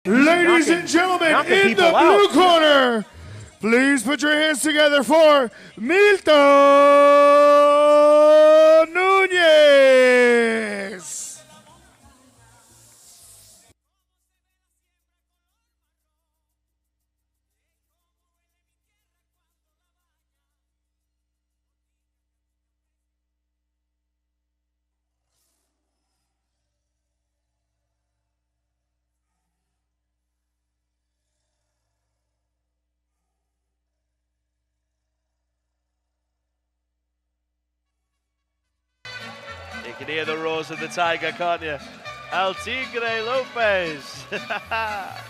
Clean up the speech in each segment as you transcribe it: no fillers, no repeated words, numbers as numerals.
Ladies and gentlemen, in the blue corner, please put your hands together for Milton Nunez. You can hear the roars of the tiger, can't you? El Tigre Lopez.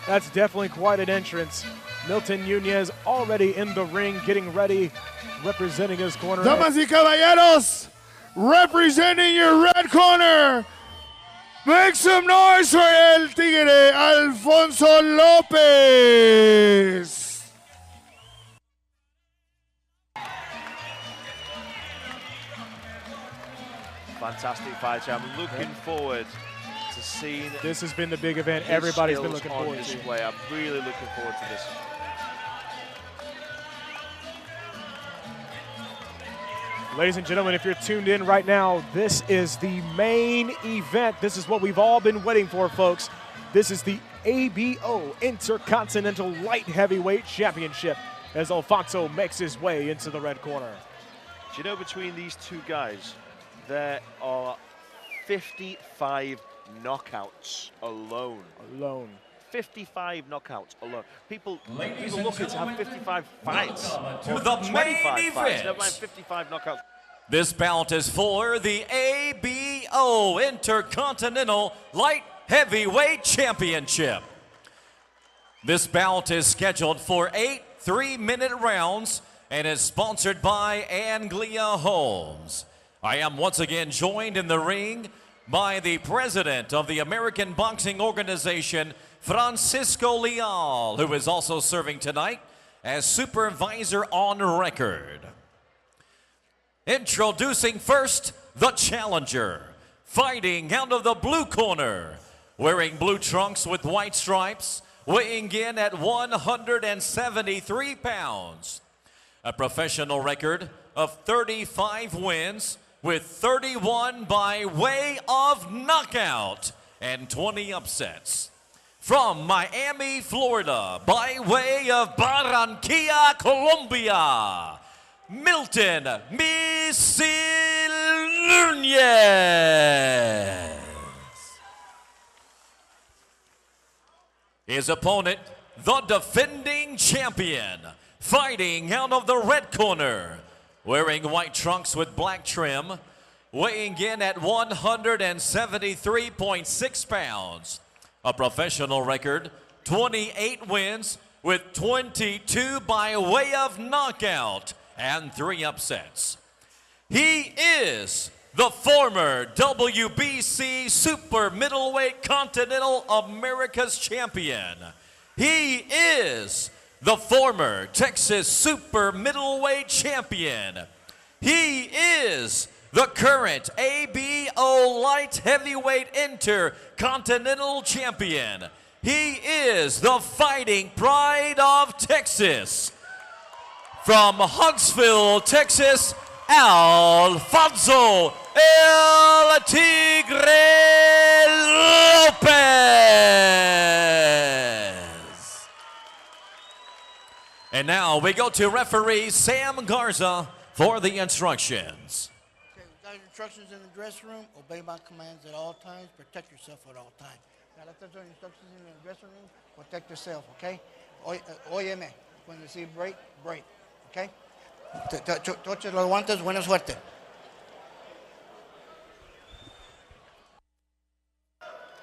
That's definitely quite an entrance. Milton Nunez already in the ring, getting ready, representing his corner. Damas y caballeros, representing your red corner, make some noise for El Tigre, Alfonso Lopez. Fantastic fight. I'm looking forward to seeing. This has been the big event everybody's been looking forward to. I'm really looking forward to this. Ladies and gentlemen, if you're tuned in right now, this is the main event. This is what we've all been waiting for, folks. This is the ABO Intercontinental Light Heavyweight Championship as Alfonso makes his way into the red corner. Do you know, between these two guys, there are 55 knockouts alone. 55 knockouts alone. People looking to have 55 fights. To the 25 main fights. event. Never mind 55 knockouts. This bout is for the ABO Intercontinental Light Heavyweight Championship. This bout is scheduled for 8 3-minute rounds and is sponsored by Anglia Homes. I am once again joined in the ring by the president of the American Boxing Organization, Francisco Leal, who is also serving tonight as supervisor on record. Introducing first, the challenger, fighting out of the blue corner, wearing blue trunks with white stripes, weighing in at 173 pounds. A professional record of 35 wins, with 31 by way of knockout and 20 upsets. From Miami, Florida, by way of Barranquilla, Colombia, Milton Nunez. His opponent, the defending champion, fighting out of the red corner, wearing white trunks with black trim, weighing in at 173.6 pounds. A professional record, 28 wins with 22 by way of knockout and 3 upsets. He is the former WBC Super Middleweight Continental America's champion. He is the former Texas Super Middleweight champion. He is the current ABO Light Heavyweight Intercontinental champion. He is the fighting pride of Texas. From Huntsville, Texas, Alfonso El Tigre Lopez. And now we go to referee Sam Garza for the instructions. Okay, we got instructions in the dressing room. Obey my commands at all times. Protect yourself at all times. Now, let's do instructions in the dressing room. Protect yourself, okay? Óyeme. Cuando decir break, break, okay? Toche los guantes, buena suerte.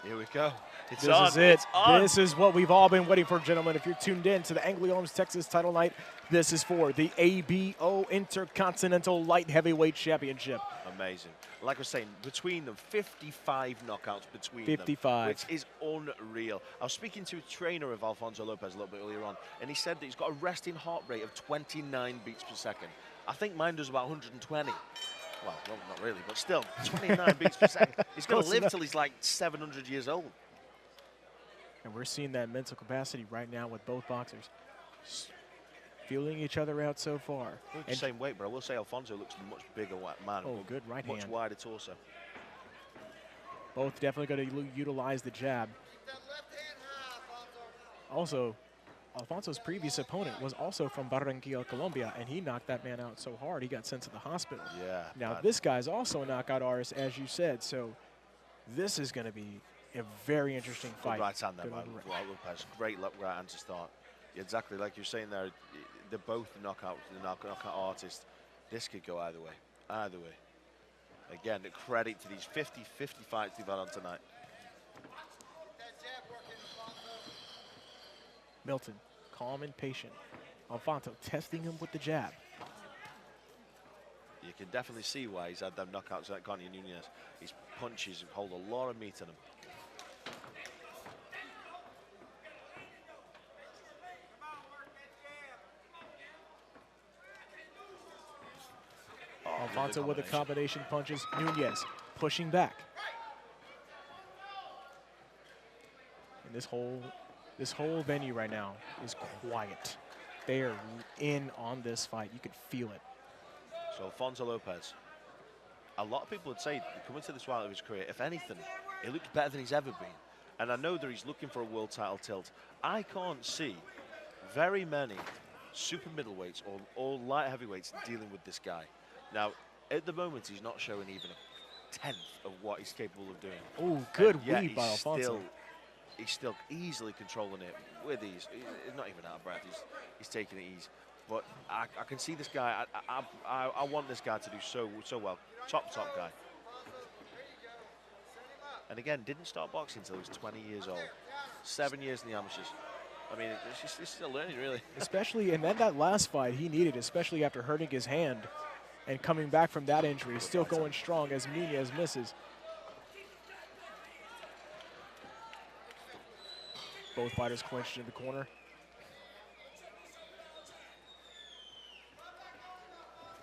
Here we go. This is it. This is what we've all been waiting for, gentlemen. If you're tuned in to the Anglia Homes Texas title night, this is for the ABO Intercontinental Light Heavyweight Championship. Amazing. Like I was saying, between them, 55 knockouts between 55. them, which is unreal. I was speaking to a trainer of Alfonso Lopez a little bit earlier on, and he said that he's got a resting heart rate of 29 beats per second. I think mine does about 120. Well, not really, but still, 29 beats per second. He's going to live till he's like 700 years old. And we're seeing that mental capacity right now with both boxers. Feeling each other out so far. The same weight, but I will say Alfonso looks a much bigger man. Oh, good right hand. Much wider torso. Both definitely going to utilize the jab. Also, Alfonso's previous opponent was also from Barranquilla, Colombia, and he knocked that man out so hard he got sent to the hospital. Yeah. Now, this guy's also a knockout artist, as you said, so this is going to be a very interesting fight. Good right hand there by Lopez. Great right hand to start. Exactly like you're saying there, they're both knockout artists. This could go either way. Either way. Again, the credit to these 50 fights they've had on tonight. Milton, calm and patient. Alfonso testing him with the jab. You can definitely see why he's had them knockouts like Conor Nunez. His punches hold a lot of meat in them. Alfonso with the combination punches. Nunez pushing back. And this whole venue right now is quiet. They are in on this fight. You could feel it. So Alfonso Lopez, a lot of people would say coming to this fight of his career, if anything, he looks better than he's ever been. And I know that he's looking for a world title tilt. I can't see very many super middleweights or light heavyweights dealing with this guy. Now, at the moment, he's not showing even a tenth of what he's capable of doing. Oh, good lead by Alfonso. He's still easily controlling it with ease. He's not even out of breath. He's taking it easy. But I can see this guy. I want this guy to do so well. Top guy. And again, didn't start boxing until he was 20 years old. 7 years in the amateurs. I mean, he's still learning, really. Especially, and then that last fight he needed, especially after hurting his hand and coming back from that injury, still going strong as Nunez misses. Both fighters clinched in the corner.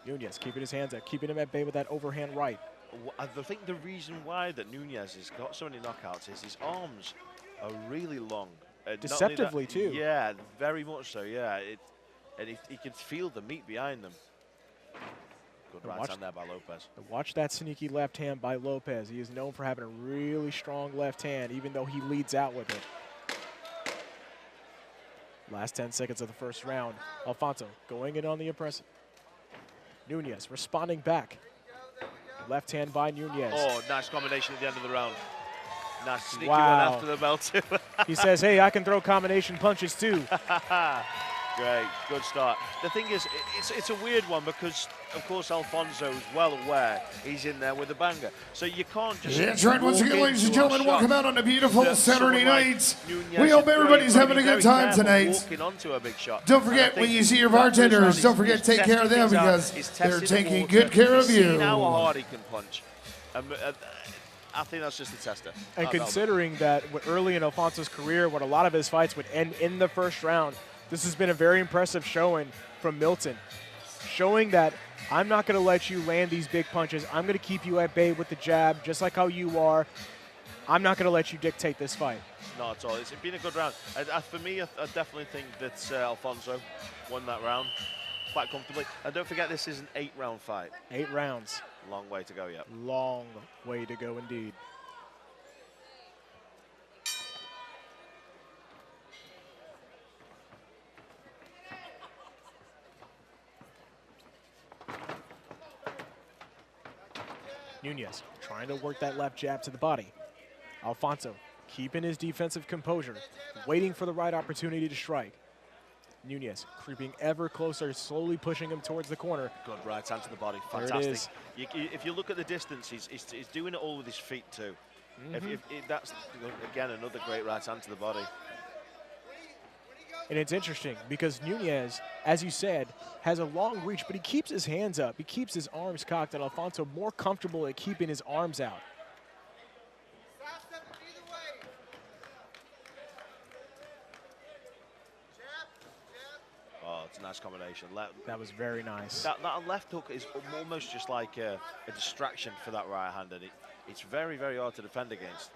Nunez keeping his hands up, keeping him at bay with that overhand right. I think the reason why that Nunez has got so many knockouts is his arms are really long. Deceptively, too. Yeah, very much so, yeah. And he can feel the meat behind them. Good right hand there by Lopez. Watch that sneaky left hand by Lopez. He is known for having a really strong left hand, even though he leads out with it. Last 10 seconds of the first round. Alfonso going in on the impressive. Nunez responding back. Left hand by Nunez. Oh, nice combination at the end of the round. Nice sneaky one Wow. after the bell too. He says, hey, I can throw combination punches too. Great, good start. The thing is, it's a weird one because, of course, Alfonso is well aware he's in there with a banger. So you can't just... That's right, once again, ladies and gentlemen, welcome out on a beautiful Saturday night. Nunez We hope is everybody's very, having a very good time careful tonight. walking onto a big shot. Don't And I forget, think when you see your that goes round, bartenders, don't forget he's to take care of them testing things out, because he's they're testing the taking water, good care of he's you. seen how hard he can punch. I think that's just a tester. And considering that early in Alfonso's career, when a lot of his fights would end in the first round, this has been a very impressive showing from Milton, showing that I'm not going to let you land these big punches. I'm going to keep you at bay with the jab, just like how you are. I'm not going to let you dictate this fight. Not at all. It's been a good round. For me, I definitely think that Alfonso won that round quite comfortably. And don't forget, this is an 8-round fight. 8 rounds. Long way to go yet. Long way to go indeed. Nunez trying to work that left jab to the body. Alfonso keeping his defensive composure, waiting for the right opportunity to strike. Nunez creeping ever closer, slowly pushing him towards the corner. Good right hand to the body. There it Fantastic. is. If you look at the distance, he's doing it all with his feet too. If that's, again, another great right hand to the body. And it's interesting because Nunez, as you said, has a long reach, but he keeps his hands up. He keeps his arms cocked, and Alfonso more comfortable at keeping his arms out. Oh, it's a nice combination. That was very nice. That left hook is almost just like a distraction for that right hand, and it's very, very hard to defend against.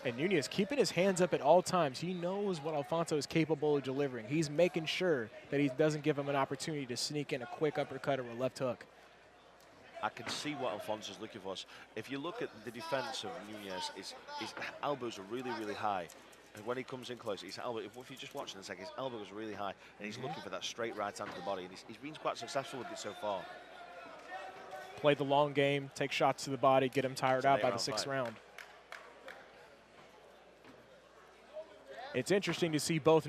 And Nunez keeping his hands up at all times. He knows what Alfonso is capable of delivering. He's making sure that he doesn't give him an opportunity to sneak in a quick uppercut or a left hook. I can see what Alfonso's looking for. If you look at the defense of Nunez, his elbows are really, really high. And when he comes in close, his elbow, if you're just watching in a second, his elbows are really high, and he's looking for that straight right hand to the body, and he's been quite successful with it so far. Play the long game, take shots to the body, get him tired out by the 6th round. It's interesting to see both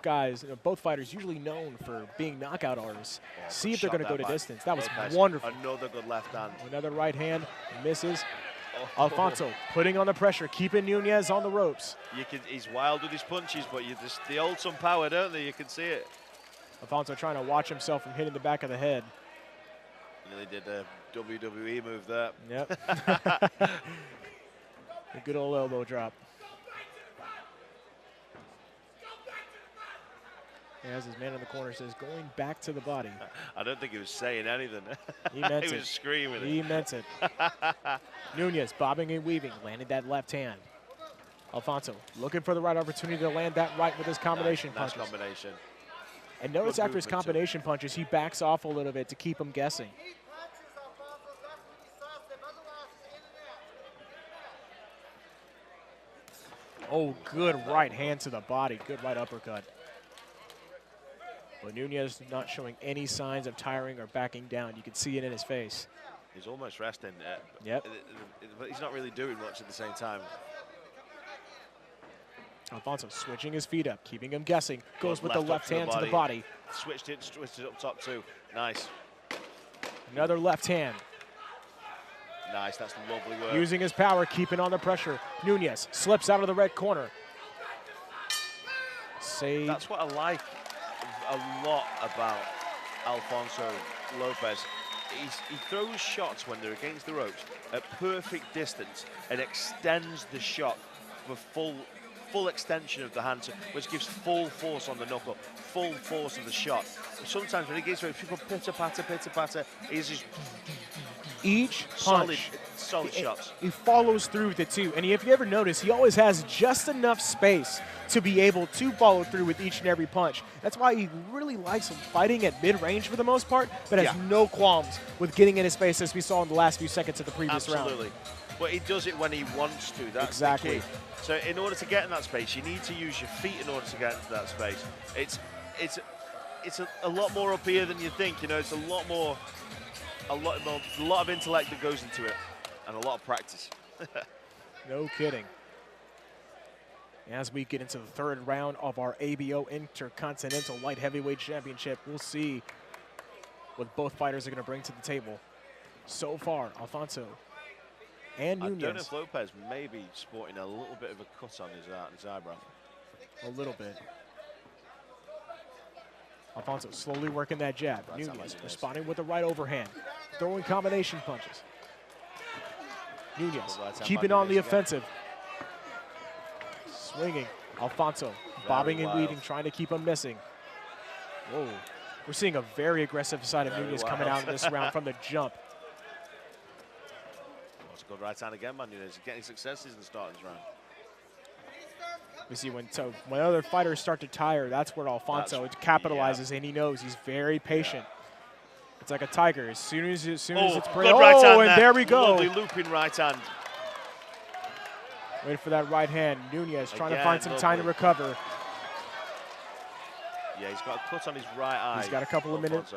guys, both fighters usually known for being knockout artists. Yeah, see if they're going to go to distance. That was Lopez, wonderful. Another good left hand. Another right hand, misses. Oh. Alfonso putting on the pressure, keeping Nunez on the ropes. He's wild with his punches, but they hold some power, don't they? You can see it. Alfonso trying to watch himself from hitting the back of the head. Nearly did a WWE move there. Yep. A good old elbow drop. As his man in the corner says, going back to the body. I don't think he was saying anything. He meant it. He was screaming. He meant it. Nunez bobbing and weaving, landed that left hand. Alfonso looking for the right opportunity to land that right with his combination punches. Nice combination. And notice Good after his movement, combination punches, he backs off a little bit to keep him guessing. Oh, good right hand to the body. Good right uppercut. But Nunez not showing any signs of tiring or backing down. You can see it in his face. He's almost resting. Yep. But he's not really doing much at the same time. Alfonso switching his feet up, keeping him guessing. Goes with the left left hook hand to the body. Switched it up top too. Nice. Another left hand. Nice, that's lovely work. Using his power, keeping on the pressure. Nunez slips out of the red corner. Save. That's what I like a lot about Alfonso Lopez. He throws shots when they're against the ropes at perfect distance and extends the shot for full extension of the hand, which gives full force on the knuckle, full force of the shot. Sometimes when he gets ropes, people pitter patter, he's just each punch, solid shots. He follows through with it too. And if you ever notice, he always has just enough space to be able to follow through with each and every punch. That's why he really likes fighting at mid-range for the most part, but has no qualms with getting in his face, as we saw in the last few seconds of the previous round. Absolutely. But he does it when he wants to. That's exactly the key. So in order to get in that space, you need to use your feet in order to get into that space. It's a lot more up here than you think. You know, it's a lot of intellect that goes into it, and a lot of practice. No kidding. As we get into the 3rd round of our ABO Intercontinental Light Heavyweight Championship, we'll see what both fighters are going to bring to the table. So far, Alfonso and Nunez. I don't know if Lopez may be sporting a little bit of a cut on his eyebrow. A little bit. Alfonso slowly working that jab. Nunez responding with the right overhand, throwing combination punches. Nunez keeping on the offensive. Swinging. Alfonso bobbing and weaving, trying to keep him missing. Whoa. We're seeing a very aggressive side of Nunez coming out in this round from the jump. That's a good right hand again, man. Nunez getting successes in the start of this round. We see when other fighters start to tire, that's where Alfonso capitalizes, and he knows he's very patient. It's like a tiger. As soon as it's prey. Right hand and there we go. Lovely looping right hand. Wait for that right hand. Nunez trying to find some time to recover. Yeah, he's got a cut on his right eye. He's got a couple of minutes.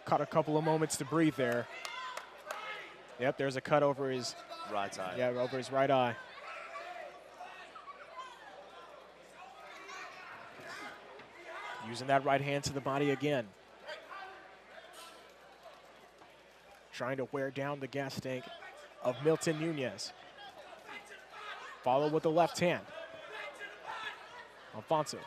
Caught a couple of moments to breathe there. Yep, there's a cut over his right eye. Yeah, over his right eye. Using that right hand to the body again. Trying to wear down the gas tank of Milton Nunez. Follow with the left hand. Alfonso.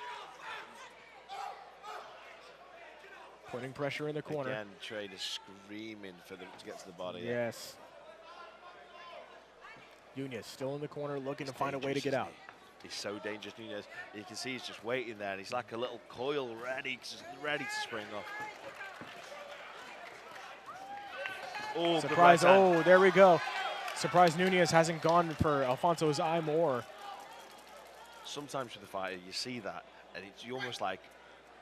Putting pressure in the corner. Again, Trader screaming for them to get to the body. Yes. Nunez still in the corner, looking to find a way to get out. He's so dangerous, Nunez. You can see he's just waiting there, and he's like a little coil ready to spring off. Oh, surprise. Oh, there we go. Surprised Nunez hasn't gone for Alfonso's eye more. Sometimes with the fighter, you see that, and it's almost like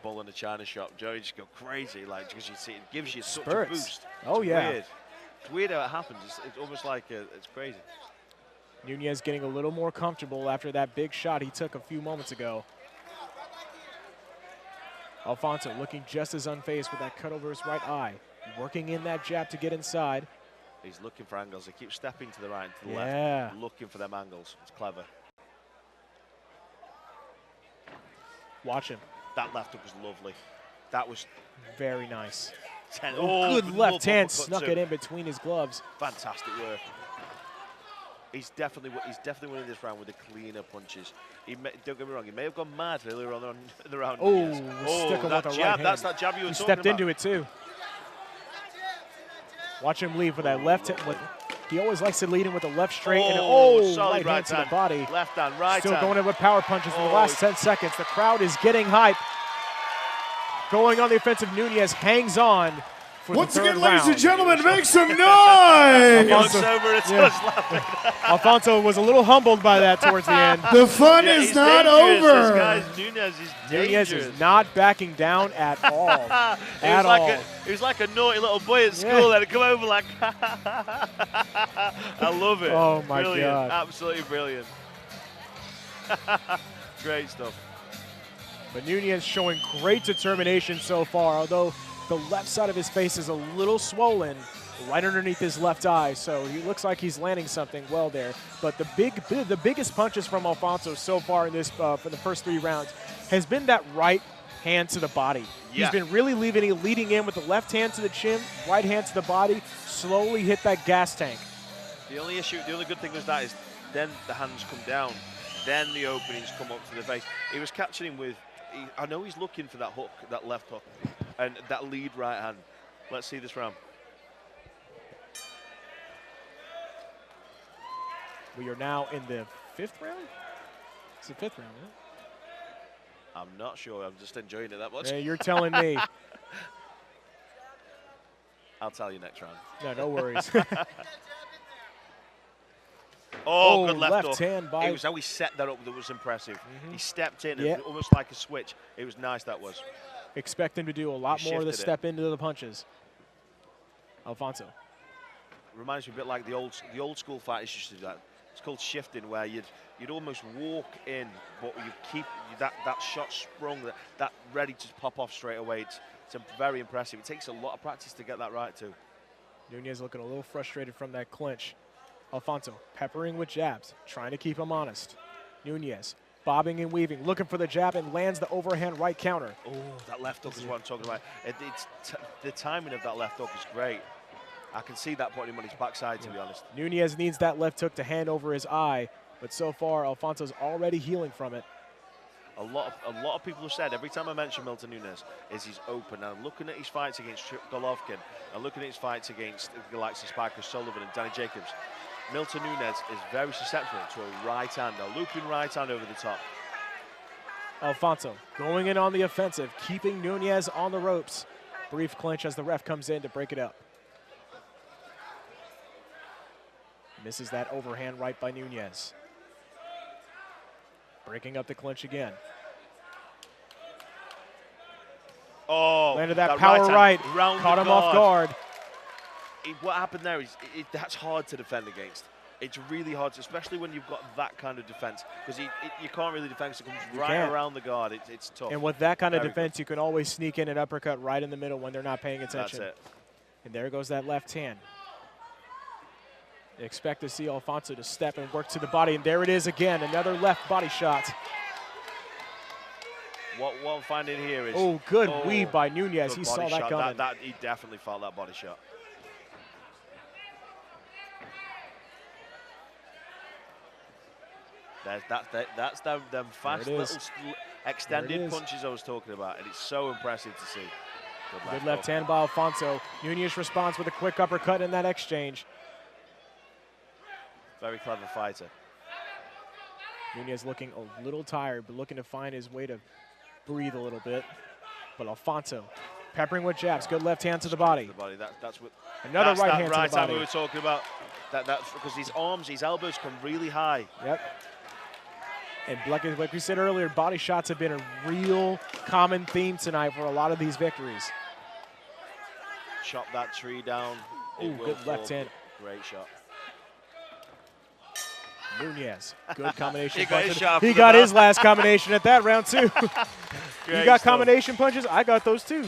bull in a china shop. Joey just go crazy, like, because you see it gives you such a boost. Oh, it's yeah. Weird. It's weird how it happens. It's almost like it's crazy. Nunez getting a little more comfortable after that big shot he took a few moments ago. Alfonso looking just as unfazed with that cut over his right eye. Working in that jab to get inside. He's looking for angles. He keeps stepping to the right and to the left, looking for them angles. It's clever. Watch him. That left hook was lovely. That was very nice. Oh, good left hand snuck it in between his gloves. Fantastic work. He's definitely winning this round with the cleaner punches. Don't get me wrong, he may have gone mad earlier on in the round. Oh, sticking that with the jab, right hand. that's that jab you were he talking stepped about. into it too. Watch him lead with that left hand. He always likes to lead in with the left straight and solid right hand to the body. Left hand, right Still hand. going in with power punches in the last 10 seconds. The crowd is getting hype. Going on the offensive, Nunez hangs on for Once the third again, ladies round. and gentlemen, make some noise! Alfonso, over and starts laughing. Alfonso was a little humbled by that towards the end. The fun is not dangerous. over. This guy's Nunez is dangerous. Nunez is not backing down at all. At all. He was like a naughty little boy at school that'd come over like, I love it. Oh my brilliant. God. Absolutely brilliant. Great stuff. But Nunez showing great determination so far, although the left side of his face is a little swollen right underneath his left eye, so he looks like he's landing something well there. But the biggest punches from Alfonso so far in this for the first 3 rounds has been that right hand to the body. Yeah. He's been really leading in with the left hand to the chin, right hand to the body, slowly hit that gas tank. The only good thing was that is then the hands come down, then the openings come up to the face. He was catching him with, I know he's looking for that hook, that left hook, and that lead right hand. Let's see this round. We are now in the 5th round? It's the 5th round, huh? I'm not sure. I'm just enjoying it that much. Yeah, you're telling me. I'll tell you next round. No worries. Good left hook. hand by. It was how he set that up that was impressive. He stepped in, Yep. and almost like a switch. It was nice, that was. Expect him to do a lot more of the shifted it. step into the punches. Alfonso. Reminds me a bit like the old school fighters used to do that. It's called shifting, where you'd almost walk in, but you keep that shot sprung, that ready to pop off straight away. It's very impressive. It takes a lot of practice to get that right too. Nunez looking a little frustrated from that clinch. Alfonso peppering with jabs, trying to keep him honest. Nunez bobbing and weaving, looking for the jab, and lands the overhand right counter. Oh, that left hook is what I'm talking about. The timing of that left hook is great. I can see that putting him on his backside, to be honest. Nunez needs that left hook to hand over his eye, but so far Alfonso's already healing from it. A lot of people have said every time I mention Milton Nunez is he's open. And I'm looking at his fights against Golovkin and looking at his fights against the likes of Spiker Sullivan and Danny Jacobs. Milton Nunez is very susceptible to a right hand, a looping right hand over the top. Alfonso going in on the offensive, keeping Nunez on the ropes. Brief clinch as the ref comes in to break it up. Misses that overhand right by Nunez. Breaking up the clinch again. Oh, landed that power right, caught him off guard. What happened there is that's hard to defend against. It's really hard, especially when you've got that kind of defense, because you can't really defend because it comes right around the guard. It's tough. And with that kind of defense, you can always sneak in an uppercut right in the middle when they're not paying attention. That's it. And there goes that left hand. Expect to see Alfonso to step and work to the body, and there it is again, another left body shot. What I'm finding here is... Oh, good weave by Nunez. He saw that coming. He definitely felt that body shot. That's them fast little extended punches I was talking about, and it's so impressive to see. Good left hand by Alfonso. Nunez responds with a quick uppercut in that exchange. Very clever fighter. Nunez looking a little tired, but looking to find his way to breathe a little bit. But Alfonso peppering with jabs. Good left hand to the body. That's what. Another that's right that hand right to the body. hand we were talking about. That's because his arms, his elbows come really high. Yep. And like we said earlier, body shots have been a real common theme tonight for a lot of these victories. Chop that tree down. Ooh, good left hand. Great shot. Nunez, good combination. He got his shot He for got the his last combination at that round too. You got stuff. combination punches? I got those too.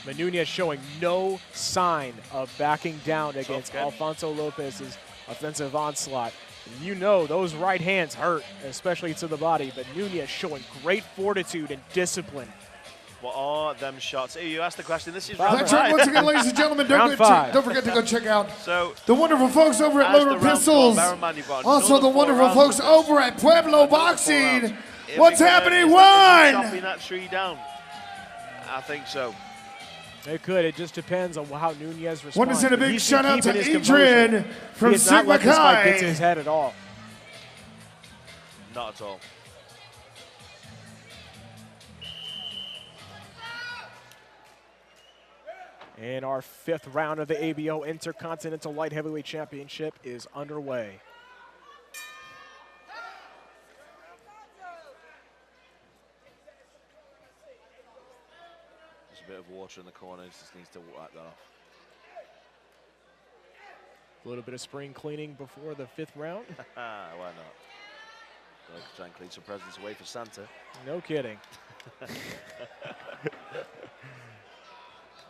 But Nunez showing no sign of backing down against Alfonso Lopez's offensive onslaught. You know those right hands hurt, especially to the body, but Nunez showing great fortitude and discipline. What are them shots? Hey, you asked the question. This is Round round That's right. five. Once again, ladies and gentlemen, Round five. don't forget to go check out So, the wonderful folks over at as Loaded the round Pistols. four, Baron Man, you've got Also, another the 4 wonderful rounds folks with this. over at Pueblo Another 4 Boxing. rounds. What's Is it happening? is it One. chopping that tree down? I think so. It could. It just depends on how Nunez responds. Want to send a big He's shout out to keeping his composure. Adrian from He has not Sigma let this fight get to Chi. his head at all. Not at all. And our 5th round of the ABO Intercontinental Light Heavyweight Championship is underway. There's a bit of water in the corner. He just needs to wipe that off. A little bit of spring cleaning before the 5th round. Why not? Like try and clean some presents away for Santa. No kidding.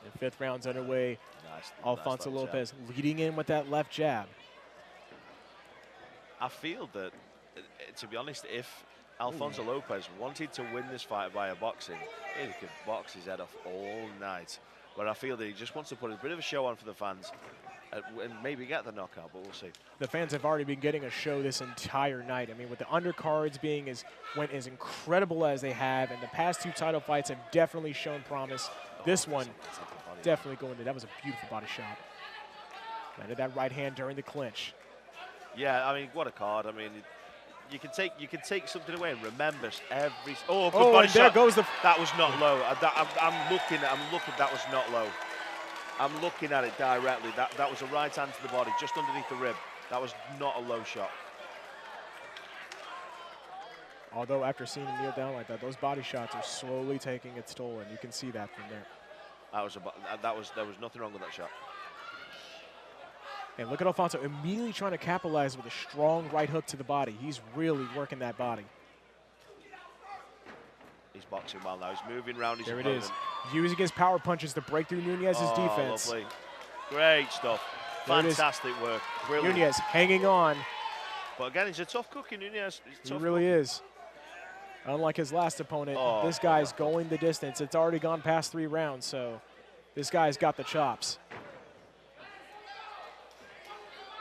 The 5th round's underway. Nice. Alfonso nice Lopez leading in with that left jab. I feel that, to be honest, if Alfonso Lopez wanted to win this fight via boxing, he could box his head off all night. But I feel that he just wants to put a bit of a show on for the fans and maybe get the knockout, but we'll see. The fans have already been getting a show this entire night. I mean, with the undercards being as incredible as they have, and the past 2 title fights have definitely shown promise. This one definitely going to. That was a beautiful body shot. Landed that right hand during the clinch. Yeah, I mean, what a card. I mean, you can take something away and remember every. Oh, good Oh, body and there shot. goes the. That was not low. I'm looking. That was not low. I'm looking at it directly. That was a right hand to the body, just underneath the rib. That was not a low shot. Although after seeing him kneel down like that, those body shots are slowly taking its toll, and you can see that from there. There was nothing wrong with that shot. And look at Alfonso immediately trying to capitalize with a strong right hook to the body. He's really working that body. He's boxing well now. He's moving around his There opponent. it is. Using his power punches to break through Nunez's defense. Lovely. Great stuff. Fantastic work. Brilliant. Nunez hanging on. But again, he's a tough cookie, Nunez. He really is. Unlike his last opponent, this guy's going the distance. It's already gone past 3 rounds, so this guy's got the chops.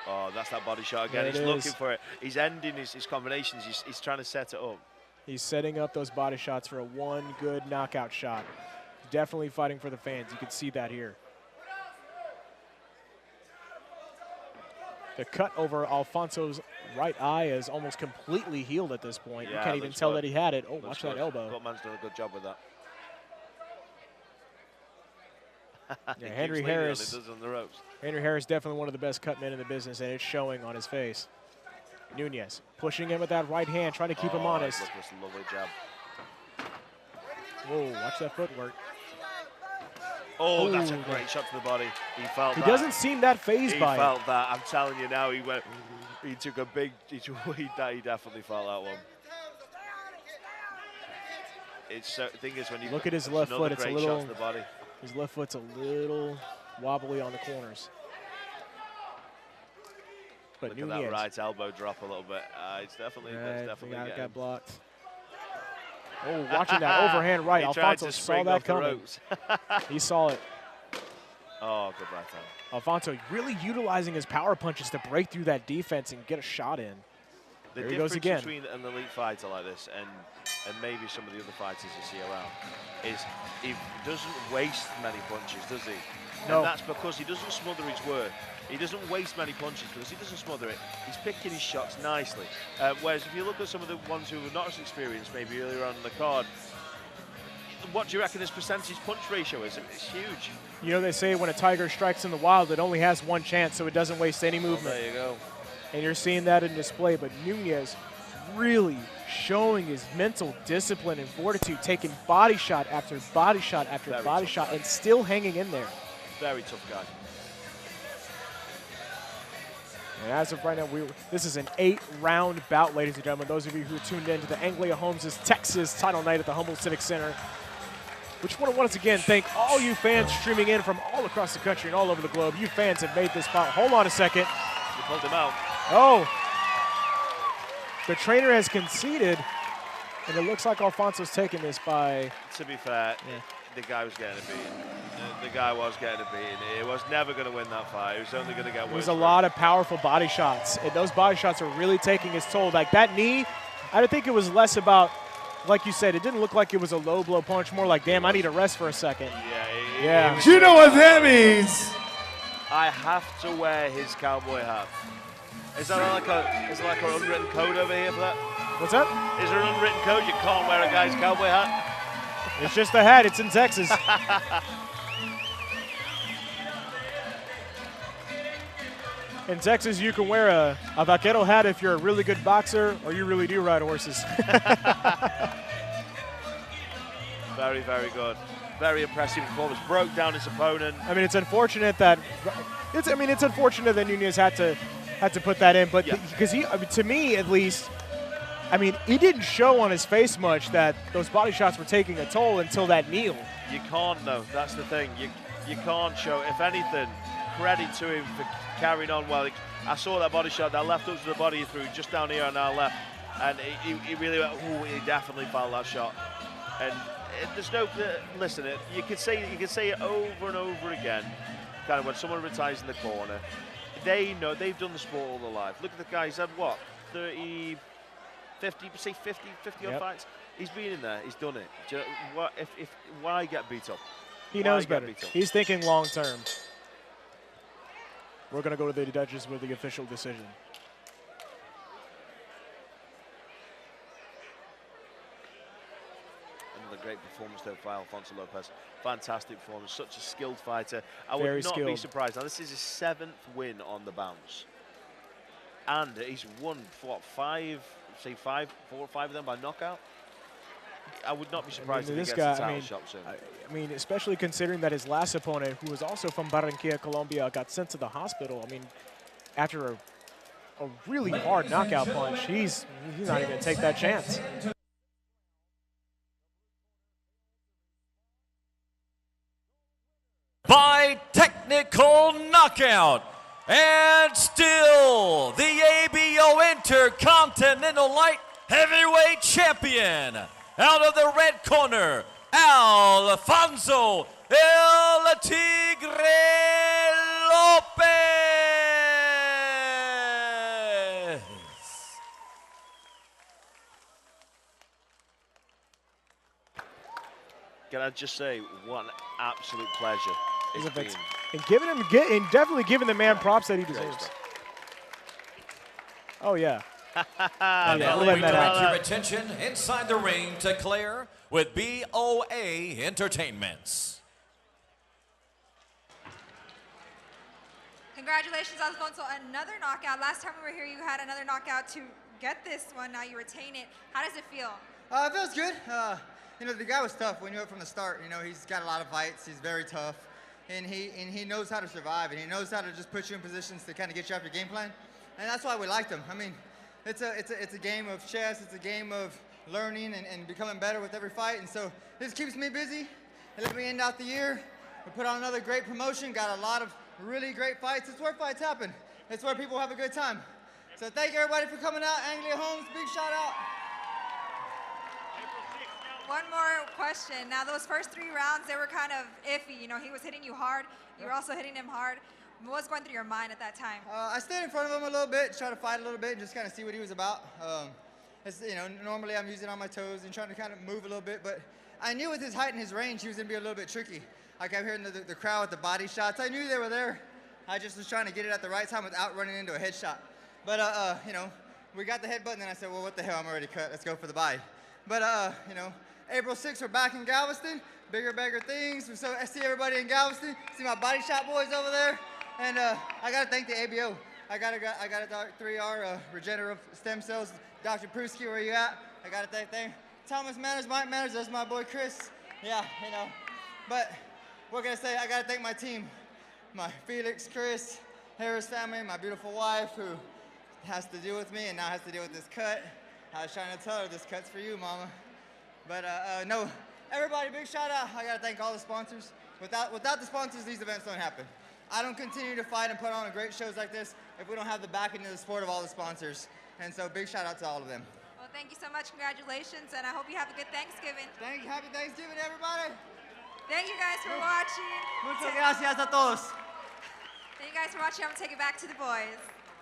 Oh, that's that body shot again. He's looking for it. He's ending his combinations. He's trying to set it up. He's setting up those body shots for a one good knockout shot. Definitely fighting for the fans. You can see that here. The cut over Alfonso's right eye is almost completely healed at this point. Yeah, you can't even tell that he had it. Oh, watch that elbow. Gutman's done a good job with that. Yeah, Henry Harris. It does on the ropes. Henry Harris definitely one of the best cut men in the business, and it's showing on his face. Nunez pushing him with that right hand, trying to keep him honest. Look, this lovely jab. Whoa, watch that footwork. Oh, that's a great shot to the body. He felt that. He doesn't seem that fazed by it. He felt that. I'm telling you now, he took a big, he definitely felt that one. The thing is, when you look at his left foot, it's a little, to the body. His left foot's a little wobbly on the corners. But Look at that right elbow drop a little bit. It's definitely, got blocked. Oh, watching that overhand right. Alfonso saw that coming. He saw it. Oh, good right hand. Alfonso really utilizing his power punches to break through that defense and get a shot in. The there he goes again. difference between an elite fighter like this and maybe some of the other fighters you see around is he doesn't waste many punches, does he? No. And that's because he doesn't smother his work. He doesn't waste many punches because he doesn't smother it. He's picking his shots nicely. Whereas if you look at some of the ones who are not as experienced, maybe earlier on in the card, what do you reckon his percentage punch ratio is? It's huge. You know, they say when a tiger strikes in the wild, it only has one chance, so it doesn't waste any movement. There you go. And you're seeing that in display, but Nunez really showing his mental discipline and fortitude, taking body shot after body shot after body shot, and still hanging in there. Very tough guy. And as of right now, this is an 8-round bout, ladies and gentlemen. Those of you who are tuned in to the Anglia Holmes' Texas title night at the Humboldt Civic Center. Which want to once again thank all you fans streaming in from all across the country and all over the globe. You fans have made this bout. Hold on a second. You pulled him out. Oh. The trainer has conceded, and it looks like Alfonso's taking this by... To be fair, the guy was getting a beating. The guy was getting a beating. He was never going to win that fight. He was only going to get worse. There's a lot of powerful body shots, and those body shots are really taking its toll. Like that knee, I think it was less about, like you said, it didn't look like it was a low blow punch, more like, damn, I need a rest for a second. Yeah. Do you know what that means? I have to wear his cowboy hat. Is that like an unwritten code over here for that? What's that? Is there an unwritten code you can't wear a guy's cowboy hat? It's just a hat. It's in Texas. In Texas, you can wear a vaquero hat if you're a really good boxer or you really do ride horses. Very, very good. Very impressive performance. Broke down his opponent. I mean, it's unfortunate that Nunez had to put that in, but because to me at least, I mean, he didn't show on his face much that those body shots were taking a toll until that kneel. You can't, though. That's the thing. You can't show. If anything, credit to him for carrying on well. I saw that body shot, that left hook to the body he threw just down here on our left, and he really went, ooh, he definitely fouled that shot. And there's no, listen, you can say it over and over again, kind of when someone retires in the corner. They know, they've done the sport all their life. Look at the guy, he's had what, 50 odd fights? He's been in there, he's done it. Do you know, what, why get beat up? He knows better. He's thinking long term. We're going to go to the judges with the official decision. Another great performance there by Alfonso Lopez. Fantastic performance, such a skilled fighter. I would not be surprised. Now, this is his 7th win on the bounce. And he's won, what, 4 or 5 of them by knockout? I would not be surprised if he gets a title shot soon. I mean, especially considering that his last opponent, who was also from Barranquilla, Colombia, got sent to the hospital. I mean, after a really hard knockout punch, he's not even going to take that chance. By technical knockout, and still the ABO Intercontinental Light Heavyweight Champion, out of the red corner, Alfonso El Tigre Lopez. Can I just say, what an absolute pleasure it's been. And definitely giving the man props that he deserves. Oh, yeah. Now we direct your attention inside the ring to Claire with BOA Entertainments. Congratulations, Alfonso. Another knockout. Last time we were here, you had another knockout to get this one. Now you retain it. How does it feel? It feels good. You know, the guy was tough. We knew it from the start. You know, he's got a lot of fights. He's very tough. And he knows how to survive. And he knows how to just put you in positions to kind of get you off your game plan. And that's why we liked him. I mean, it's a game of chess. It's a game of learning and becoming better with every fight. And so this keeps me busy. And let me end out the year. We put on another great promotion. Got a lot of really great fights. It's where fights happen. It's where people have a good time. So thank everybody for coming out. Anglia Holmes, big shout out. One more question. Now, those first 3 rounds, they were kind of iffy. You know, he was hitting you hard. You were also hitting him hard. What was going through your mind at that time? I stayed in front of him a little bit, try to fight a little bit, and just kind of see what he was about. You know, normally I'm using on my toes and trying to kind of move a little bit, but I knew with his height and his range, he was going to be a little bit tricky. I kept hearing the crowd with the body shots. I knew they were there. I just was trying to get it at the right time without running into a headshot. But, you know, we got the headbutt, and then I said, well, what the hell, I'm already cut. Let's go for the body. But, you know, April 6th, we're back in Galveston. Bigger, bigger things. So I see everybody in Galveston. See my Body Shop boys over there. And I got to thank the ABO. I got a 3R regenerative stem cells. Dr. Prusky, where you at? I got to thank Thomas Manners, Mike Manners. That's my boy Chris. Yeah, you know. But what can I say? I got to thank my team. My Felix, Chris, Harris family, my beautiful wife who has to deal with me and now has to deal with this cut. I was trying to tell her this cut's for you, mama. But no, everybody, big shout out. I gotta thank all the sponsors. Without the sponsors, these events don't happen. I don't continue to fight and put on great shows like this if we don't have the backing and the support of all the sponsors. And so big shout out to all of them. Well, thank you so much. Congratulations, and I hope you have a good Thanksgiving. Thank you. Happy Thanksgiving, everybody. Thank you guys for watching. Muchas gracias a todos. Thank you guys for watching. I'm gonna take it back to the boys.